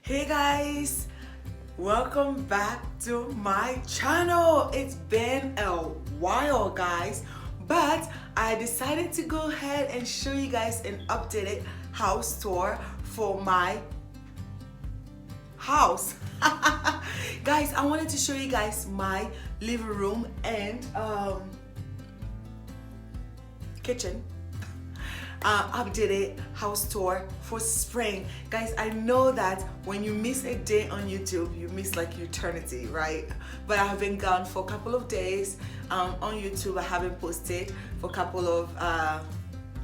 Hey guys, welcome back to my channel. It's been a while guys, but I decided to go ahead and show you guys an updated house tour for my house. Guys, I wanted to show you guys my living room and kitchen. Updated house tour for spring. Guys, I know that when you miss a day on YouTube, you miss like eternity, right? But I have been gone for a couple of days on YouTube. I haven't posted for a couple of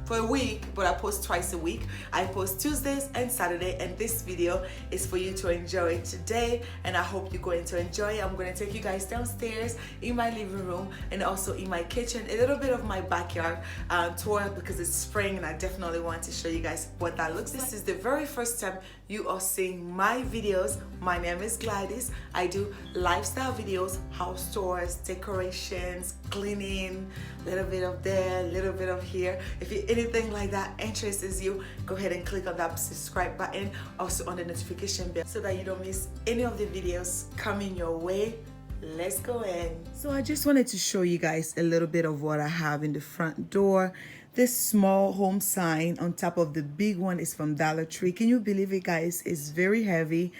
for a week, but I post twice a week. I post Tuesdays and Saturday, and this video is for you to enjoy today, and I hope you're going to enjoy it. I'm going to take you guys downstairs in my living room and also in my kitchen, a little bit of my backyard tour because it's spring and I definitely want to show you guys what that looks like. This is the very first time you are seeing my videos. My name is Gladys. I do lifestyle videos, house tours, decorations, cleaning, a little bit of there, a little bit of here. If anything like that interests you, go ahead and click on that subscribe button, also on the notification bell, so that you don't miss any of the videos coming your way. Let's go in. So I just wanted to show you guys a little bit of what I have in the front door. This small home sign on top of the big one is from Dollar Tree. Can you believe it, guys? It's very heavy,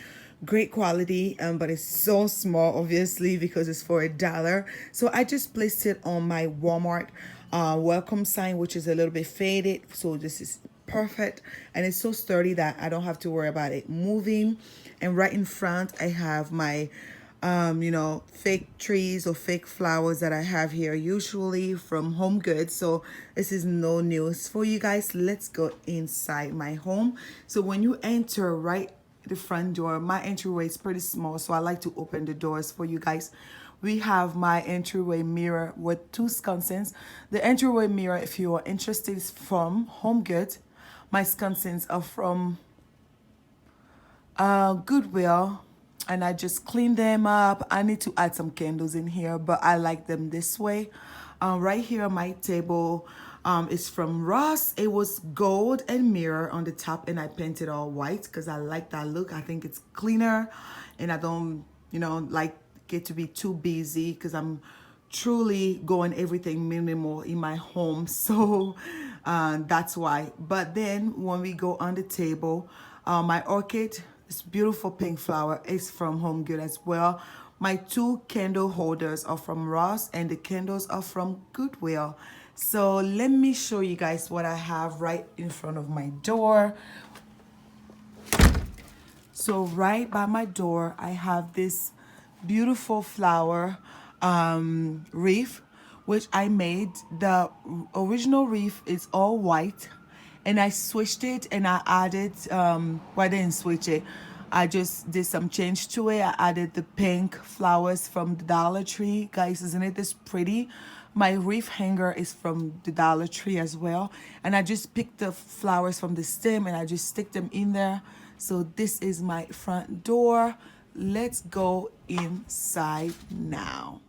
great quality, but it's so small, obviously, because it's for $1. So I just placed it on my Walmart welcome sign, which is a little bit faded. So this is perfect, and it's so sturdy that I don't have to worry about it moving. And right in front, I have my fake trees or fake flowers that I have here, usually from Home Goods. So this is no news for you guys. Let's go inside my home. So when you enter right the front door, my entryway is pretty small, so I like to open the doors for you guys. We have my entryway mirror with 2 sconces. The entryway mirror, if you are interested, is from Home Goods. My sconces are from Goodwill, and I just cleaned them up. I need to add some candles in here, but I like them this way. Right here, my table is from Ross. It was gold and mirror on the top, and I painted all white because I like that look. I think it's cleaner, and I don't, like it to be too busy because I'm truly going everything minimal in my home. So that's why. But then when we go on the table, my orchid, this beautiful pink flower, is from Home Goods as well. My 2 candle holders are from Ross, and the candles are from Goodwill. So let me show you guys what I have right in front of my door. So right by my door, I have this beautiful flower wreath, which I made. The original wreath is all white, and I switched it and I added, well, I didn't switch it. I just did some change to it. I added the pink flowers from the Dollar Tree. Guys, isn't it this pretty? My wreath hanger is from the Dollar Tree as well. And I just picked the flowers from the stem and I just stick them in there. So this is my front door. Let's go inside now.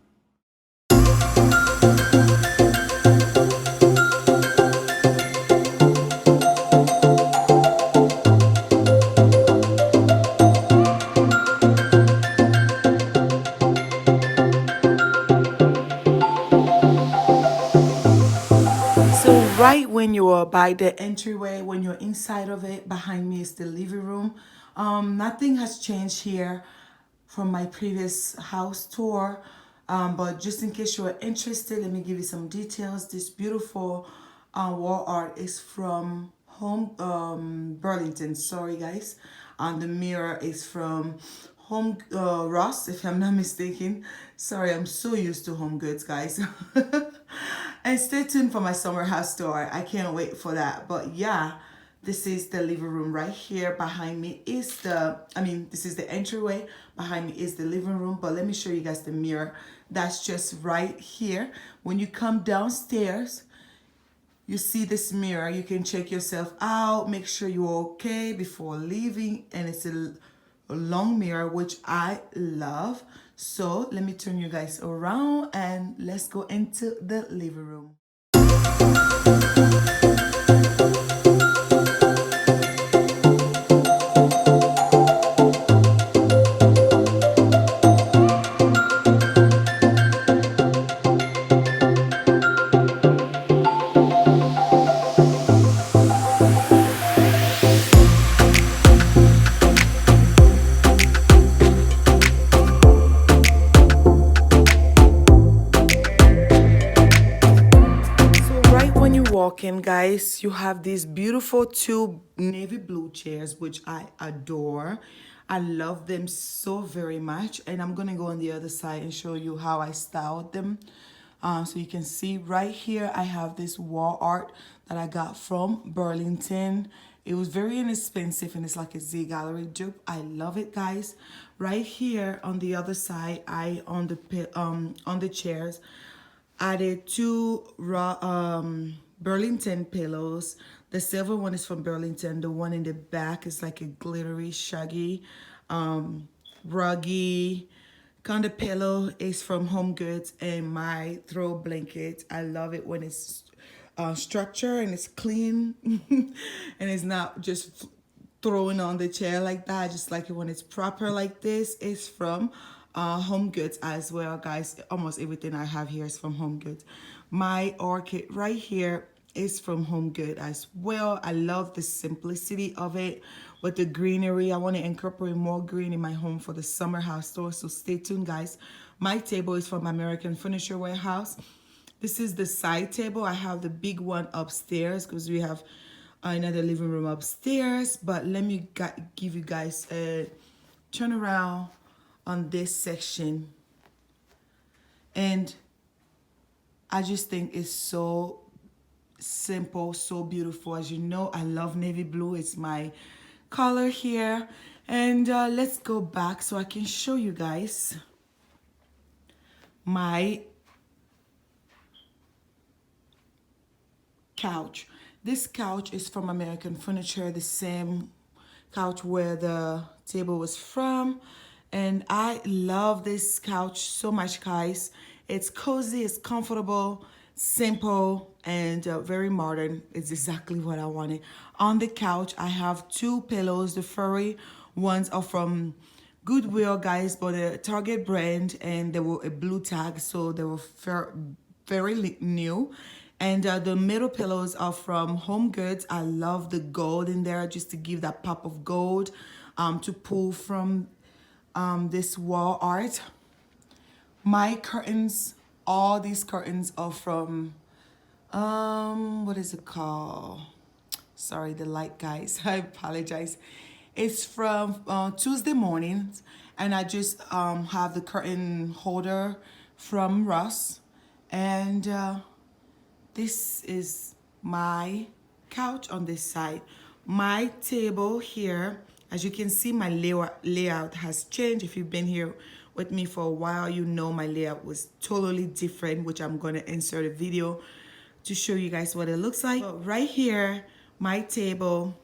Right when you are by the entryway, when you're inside of it, behind me is the living room. Nothing has changed here from my previous house tour, but just in case you're interested, let me give you some details. This beautiful wall art is from Burlington. Sorry guys. The mirror is from Ross, if I'm not mistaken. Sorry, I'm so used to Home Goods, guys. And stay tuned for my summer house tour. I can't wait for that. But yeah, this is the living room right here. Behind me is this is the entryway. Behind me is the living room. But let me show you guys the mirror. That's just right here. When you come downstairs, you see this mirror. You can check yourself out, make sure you're okay before leaving. And it's a long mirror, which I love. So let me turn you guys around and let's go into the living room. second, guys, you have these beautiful two navy blue chairs, which I adore. I love them so very much. And I'm gonna go on the other side and show you how I styled them. So you can see right here, I have this wall art that I got from Burlington. It was very inexpensive and it's like a Z Gallery dupe. I love it, guys. Right here on the other side, on the chairs, added two raw Burlington pillows. The silver one is from Burlington. The one in the back is like a glittery, shaggy, ruggy kind of pillow is from Home Goods. And my throw blanket, I love it when it's structured and it's clean and it's not just throwing on the chair like that. I just like it when it's proper like this. It's from Home Goods as well, guys. Almost everything I have here is from Home Goods. My orchid right here is from Home Goods as well. I love the simplicity of it with the greenery. I want to incorporate more green in my home for the summer house tour, so stay tuned, guys. My table is from American Furniture Warehouse. This is the side table. I have the big one upstairs because we have another living room upstairs. But let me give you guys a turn around on this section. And I just think it's so simple, so beautiful. As you know, I love navy blue. It's my color here. And let's go back so I can show you guys my couch. This couch is from American Furniture, the same couch where the table was from. And I love this couch so much, guys. It's cozy, it's comfortable, simple, and very modern. It's exactly what I wanted. On the couch, I have two pillows. The furry ones are from Goodwill, guys, but a Target brand, and they were a blue tag, so they were very new. And the middle pillows are from Home Goods. I love the gold in there, just to give that pop of gold to pull from this wall art. My curtains, all these curtains are from, what is it called? Sorry, the light, guys. I apologize. It's from Tuesday Mornings, and I just have the curtain holder from Ross. And this is my couch on this side. My table here, as you can see, my layout has changed. If you've been here with me for a while, you know my layout was totally different, which I'm gonna insert a video to show you guys what it looks like. But right here, my table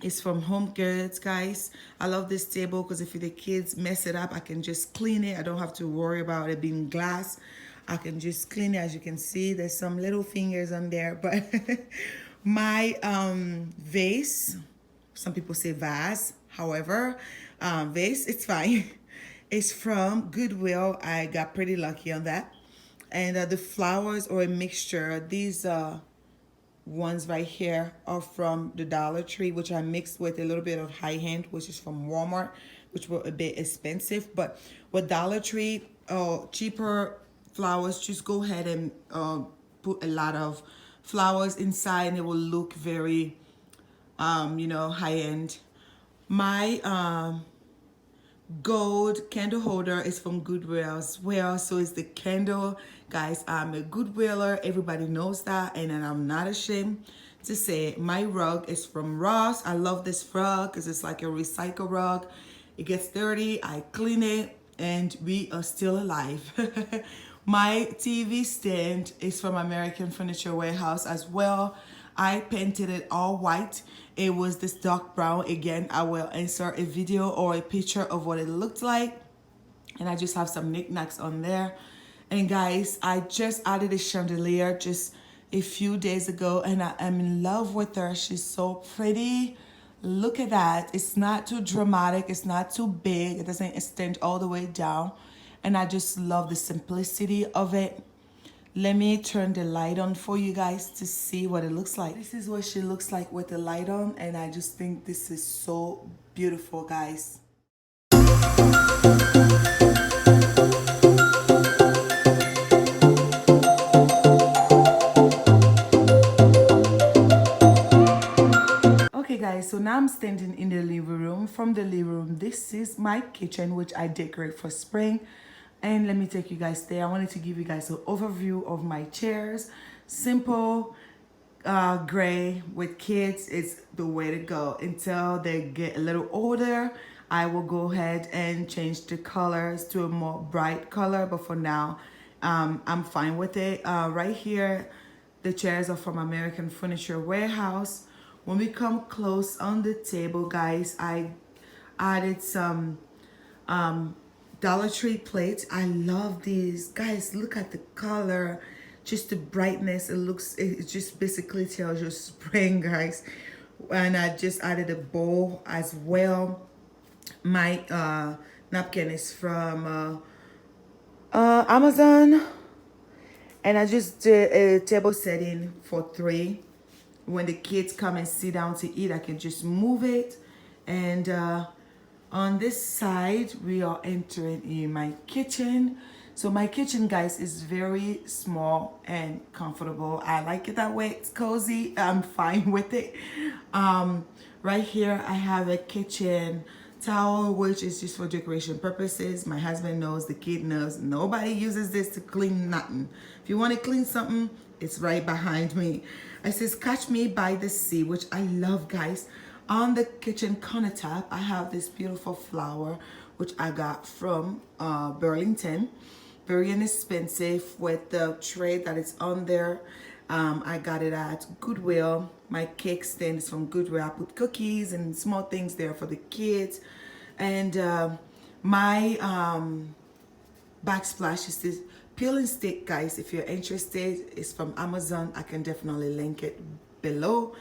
is from Home Goods, guys. I love this table because if the kids mess it up, I can just clean it. I don't have to worry about it being glass. I can just clean it. As you can see, there's some little fingers on there, but my vase, some people say vase, however, vase, it's fine. It's from Goodwill. I got pretty lucky on that. And the flowers are a mixture. These ones right here are from the Dollar Tree, which I mixed with a little bit of high end, which is from Walmart, which were a bit expensive. But with Dollar Tree, cheaper flowers, just go ahead and put a lot of flowers inside and it will look very you know, high end. My gold candle holder is from Goodwill as well, so it's the candle, guys. I'm a Goodwiller, everybody knows that, and I'm not ashamed to say it. My rug is from Ross. I love this rug because it's like a recycle rug. It gets dirty, I clean it, and we are still alive. My TV stand is from American Furniture Warehouse as well. I painted it all white. It was this dark brown. Again, I will insert a video or a picture of what it looked like. And I just have some knickknacks on there. And guys, I just added a chandelier just a few days ago and I am in love with her. She's so pretty. Look at that. It's not too dramatic. It's not too big. It doesn't extend all the way down. And I just love the simplicity of it. Let me turn the light on for you guys to see what it looks like. This is what she looks like with the light on, and I just think this is so beautiful, guys. now I'm standing in the living room. From the living room, this is my kitchen, which I decorate for spring. And let me take you guys there. I wanted to give you guys an overview of my chairs. Simple, gray with kids is the way to go. Until they get a little older, I will go ahead and change the colors to a more bright color. But for now, I'm fine with it. Right here, the chairs are from American Furniture Warehouse. When we come close on the table, guys, I added some Dollar Tree plates. I love these. Guys, look at the color, just the brightness. It just basically tells you spring, guys. And I just added a bowl as well. My napkin is from Amazon. And I just did a table setting for 3. When the kids come and sit down to eat, I can just move it. And on this side, we are entering in my kitchen. So my kitchen, guys, is very small and comfortable. I like it that way. It's cozy. I'm fine with it. Right here, I have a kitchen towel, which is just for decoration purposes. My husband knows, the kid knows, nobody uses this to clean nothing. If you want to clean something, it's right behind me. It says Catch Me by the Sea, which I love, guys. On the kitchen countertop, I have this beautiful flower, which I got from Burlington. Very inexpensive with the tray that is on there. I got it at Goodwill. My cake stand is from Goodwill. I put cookies and small things there for the kids. And my backsplash is this peel and stick, guys. If you're interested, it's from Amazon. I can definitely link it below.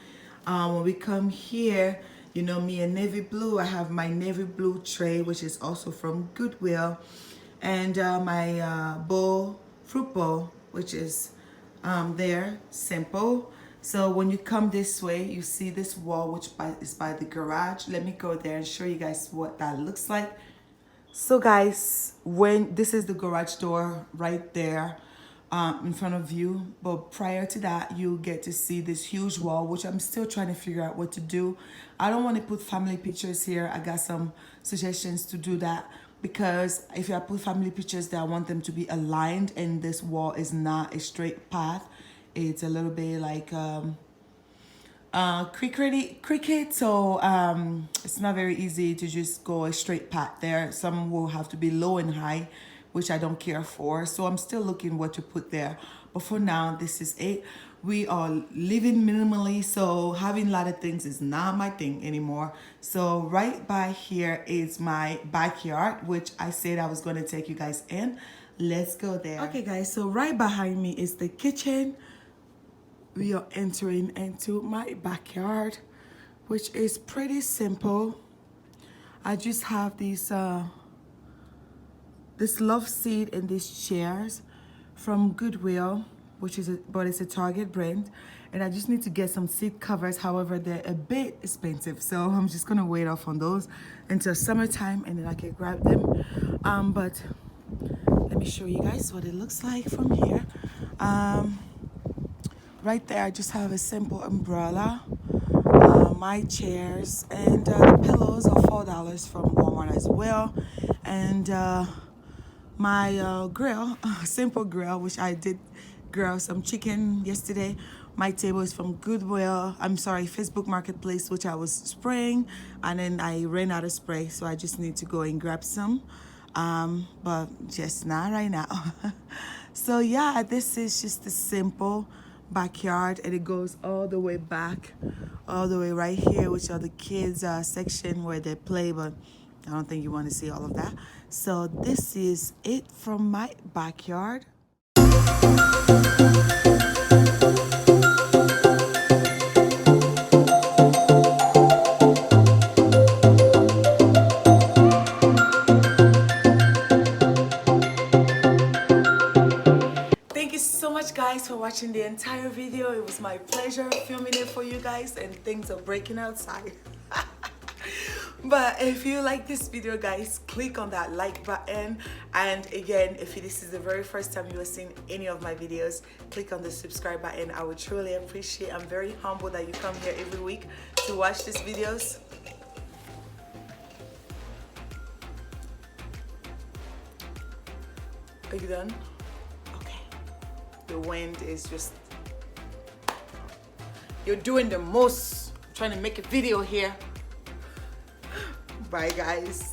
When we come here, you know me in navy blue. I have my navy blue tray, which is also from Goodwill. And my fruit bowl, which is there, simple. So when you come this way, you see this wall, which is by the garage. Let me go there and show you guys what that looks like. So guys, when this is the garage door right there in front of you, but prior to that, you get to see this huge wall, which I'm still trying to figure out what to do. I don't want to put family pictures here. I got some suggestions to do that, because if I put family pictures there, I want them to be aligned, and this wall is not a straight path. It's a little bit like cricket, so it's not very easy to just go a straight path there. Some will have to be low and high, which I don't care for. So I'm still looking what to put there. But for now, this is it. We are living minimally, so having a lot of things is not my thing anymore. So right by here is my backyard, which I said I was going to take you guys in. Let's go there. Okay, guys, so right behind me is the kitchen. We are entering into my backyard, which is pretty simple. I just have these this love seat and these chairs from Goodwill, which is but it's a Target brand, and I just need to get some seat covers. However, they're a bit expensive, so I'm just gonna wait off on those until summertime, and then I can grab them. But let me show you guys what it looks like from here. Right there, I just have a simple umbrella, my chairs, and the pillows are $4 from Walmart as well. And my grill, simple grill, which I did grill some chicken yesterday. My table is from Goodwill. I'm sorry, Facebook Marketplace, which I was spraying, and then I ran out of spray, so I just need to go and grab some. But just not right now. So yeah, this is just a simple backyard, and it goes all the way back, all the way right here, which are the kids section where they play, but I don't think you want to see all of that. So this is it from my backyard. Thank you so much, guys, for watching the entire video. It was my pleasure filming it for you guys, and things are breaking outside. But if you like this video, guys, click on that like button. And again, if this is the very first time you are seeing any of my videos, click on the subscribe button. I would truly appreciate. I'm very humble that you come here every week to watch these videos. Are you done? Okay. The wind is just, you're doing the most. I'm trying to make a video here. Bye, guys.